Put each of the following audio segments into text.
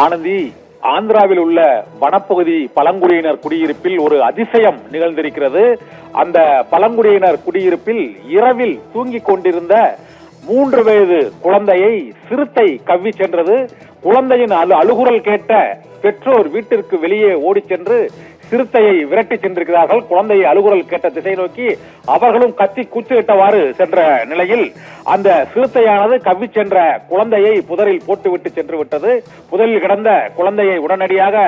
ஆனந்தி, ஆந்திராவில் உள்ள வனப்பகுதி பழங்குடியினர் குடியிருப்பில் ஒரு அதிசயம் நிகழ்ந்திருக்கிறது. அந்த பழங்குடியினர் குடியிருப்பில் இரவில் தூங்கிக் கொண்டிருந்த 3 வயது குழந்தையை சிறுத்தை கவ்வி சென்றது. குழந்தையின் அழுகுரல் கேட்ட பெற்றோர் வீட்டிற்கு வெளியே ஓடி சென்று சிறுத்தையை விரட்டி சென்றிருக்கிறார்கள். குழந்தையை அழுகுரல் கேட்ட திசை நோக்கி அவர்களும் கத்தி கூச்சலிட்டவாறு சென்ற நிலையில் அந்த சிறுத்தையானது கவ்வி சென்ற குழந்தையை புதரில் போட்டுவிட்டு சென்று விட்டது. புதரில் கிடந்த குழந்தையை உடனடியாக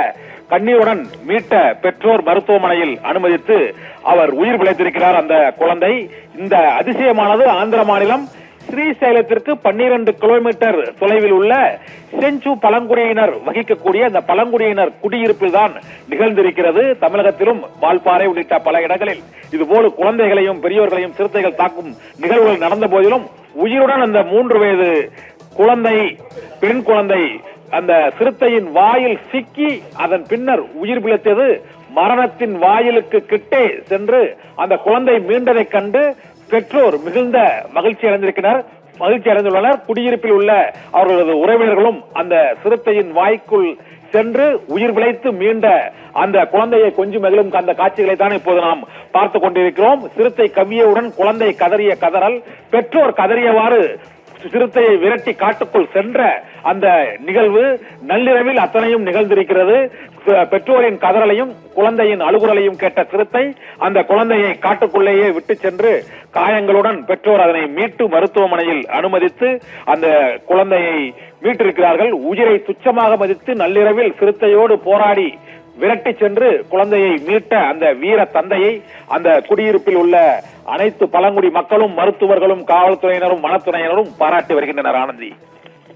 கண்ணீருடன் மீட்ட பெற்றோர் மருத்துவமனையில் அனுமதித்து அவர் உயிர் பிழைத்திருக்கிறார். அந்த குழந்தை. இந்த அதிசயமானது ஆந்திர மாநிலம் ஸ்ரீசைலத்திற்கு 12 கிலோமீட்டர் தொலைவில் உள்ள செஞ்சு பழங்குடியினர் வகிக்கக்கூடிய அந்த பழங்குடியினர் குடியிருப்பில் தான் நிகழ்ந்திருக்கிறது. தமிழகத்திலும் வால்பாறை உள்ளிட்ட பல இடங்களில் இதுபோல குழந்தைகளையும் பெரியோர்களையும் சிறுத்தைகள் தாக்கும் நிகழ்வுகள் நடந்த போதிலும் உயிருடன் அந்த 3 வயது குழந்தை, பெண் குழந்தை அந்த சிறுத்தையின் வாயில் சிக்கி அதன் பின்னர் உயிர் பிழைத்தது. மரணத்தின் வாயிலுக்கு கிட்டே சென்று அந்த குழந்தை மீண்டதை கண்டு பெற்றோர் மிகுந்த மகிழ்ச்சி அடைந்துள்ளனர். குடியிருப்பில் உள்ள அவர்களது உறவினர்களும் அந்த சிறுத்தையின் வாய்க்குள் சென்று உயிர் பிழைத்து மீண்ட அந்த குழந்தையை கொஞ்சம் மகிழும் அந்த காட்சிகளை தான் இப்போது நாம் பார்த்துக் கொண்டிருக்கிறோம். சிறுத்தை கவ்வியவுடன் குழந்தை கதறிய கதறல், பெற்றோர் கதறியவாறு சிறுத்தையை விரட்டி காட்டுக்குள் சென்ற அந்த நிகழ்வு நள்ளிரவில் அத்தனையும் நிகழ்ந்திருக்கிறது. பெற்றோரின் கதறலையும் குழந்தையின் அழுகுரலையும் கேட்ட சிறுத்தை அந்த குழந்தையை காட்டுக்குள்ளேயே விட்டு சென்று காயங்களுடன் பெற்றோர் அதனை மீட்டு மருத்துவமனையில் அனுமதித்து அந்த குழந்தையை மீட்டிருக்கிறார்கள். உயிரை துச்சமாக மதித்து நள்ளிரவில் சிறுத்தையோடு போராடி விரட்டி சென்று குழந்தையை மீட்ட அந்த வீர தந்தையை அந்த குடியிருப்பில் உள்ள அனைத்து பழங்குடி மக்களும், மருத்துவர்களும், காவல்துறையினரும், வனத்துறையினரும் பாராட்டி வருகின்றனர். ஆனந்தி.